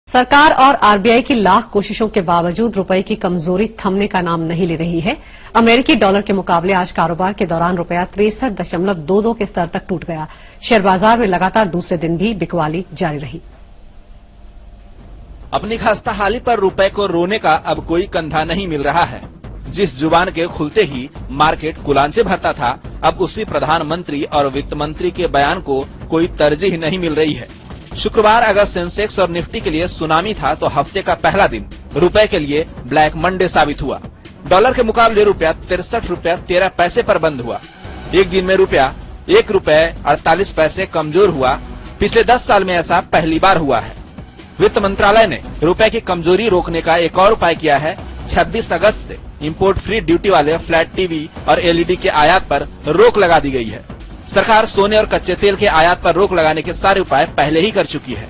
सरकार और आरबीआई की लाख कोशिशों के बावजूद रुपए की कमजोरी थमने का नाम नहीं ले रही है। अमेरिकी डॉलर के मुकाबले आज कारोबार के दौरान रुपया 63.22 के स्तर तक टूट गया। शेयर बाजार में लगातार दूसरे दिन भी बिकवाली जारी रही। अपनी खस्ताहाली पर रुपए को रोने का अब कोई कंधा नहीं मिल रहा है। जिस जुबान के खुलते ही मार्केट कुलांचे भरता था, अब उसी प्रधानमंत्री और वित्त मंत्री के बयान को कोई तरजीह नहीं मिल रही है। शुक्रवार अगर सेंसेक्स और निफ्टी के लिए सुनामी था, तो हफ्ते का पहला दिन रुपए के लिए ब्लैक मंडे साबित हुआ। डॉलर के मुकाबले रुपया 63 रुपया 13 पैसे पर बंद हुआ। एक दिन में रुपया 1 रुपये 48 पैसे कमजोर हुआ। पिछले 10 साल में ऐसा पहली बार हुआ है। वित्त मंत्रालय ने रुपए की कमजोरी रोकने का एक और उपाय किया है। 26 अगस्त से इंपोर्ट फ्री ड्यूटी वाले फ्लैट टीवी और एलईडी के आयात पर रोक लगा दी गई है। सरकार सोने और कच्चे तेल के आयात पर रोक लगाने के सारे उपाय पहले ही कर चुकी है।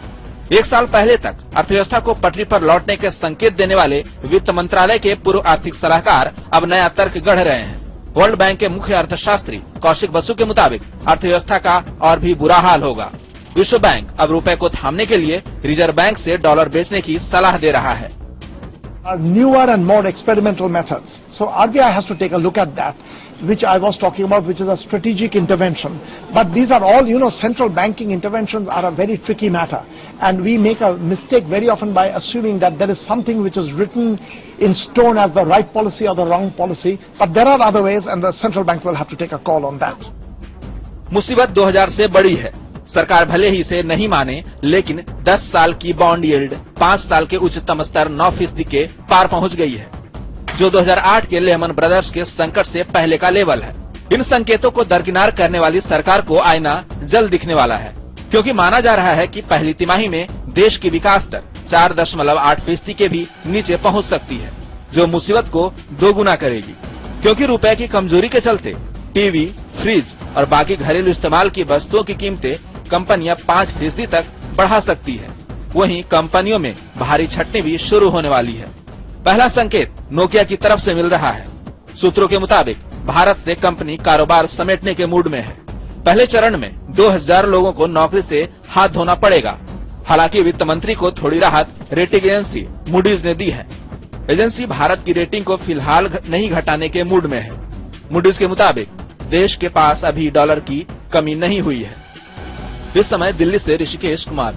एक साल पहले तक अर्थव्यवस्था को पटरी पर लौटने के संकेत देने वाले वित्त मंत्रालय के पूर्व आर्थिक सलाहकार अब नया तर्क गढ़ रहे हैं। वर्ल्ड बैंक के मुख्य अर्थशास्त्री कौशिक बसु के मुताबिक अर्थव्यवस्था का और भी बुरा हाल होगा। विश्व बैंक अब रुपए को थामने के लिए रिजर्व बैंक से डॉलर बेचने की सलाह दे रहा है। Newer and more experimental methods. So RBI has to take a look at that, which I was talking about, which is a strategic intervention. But these are all, central banking interventions are a very tricky matter. And we make a mistake very often by assuming that there is something which is written in stone as the right policy or the wrong policy. But there are other ways and the central bank will have to take a call on that. मुसीबत 2000 से बड़ी है। सरकार भले ही इसे नहीं माने, लेकिन 10 साल की बॉन्ड यील्ड 5 साल के उच्चतम स्तर 9% के पार पहुंच गई है, जो 2008 के लेहमन ब्रदर्स के संकट से पहले का लेवल है। इन संकेतों को दरकिनार करने वाली सरकार को आईना जल्द दिखने वाला है, क्योंकि माना जा रहा है कि पहली तिमाही में देश की विकास दर 4.8% के भी नीचे पहुंच सकती है, जो मुसीबत को दोगुना करेगी। क्योंकि रुपए की कमजोरी के चलते टीवी, फ्रिज और बाकी घरेलू इस्तेमाल की वस्तुओं की कीमतें कंपनियां 5% तक बढ़ा सकती है। वहीं कंपनियों में भारी छटनी भी शुरू होने वाली है। पहला संकेत नोकिया की तरफ से मिल रहा है। सूत्रों के मुताबिक भारत से कंपनी कारोबार समेटने के मूड में है। पहले चरण में 2000 लोगों को नौकरी से हाथ धोना पड़ेगा। हालांकि वित्त मंत्री को थोड़ी राहत रेटिंग एजेंसी मूडीज ने दी है। एजेंसी भारत की रेटिंग को फिलहाल नहीं घटाने के मूड में है। मूडीज के मुताबिक देश के पास अभी डॉलर की कमी नहीं हुई है। इस समय दिल्ली से ऋषिकेश कुमार।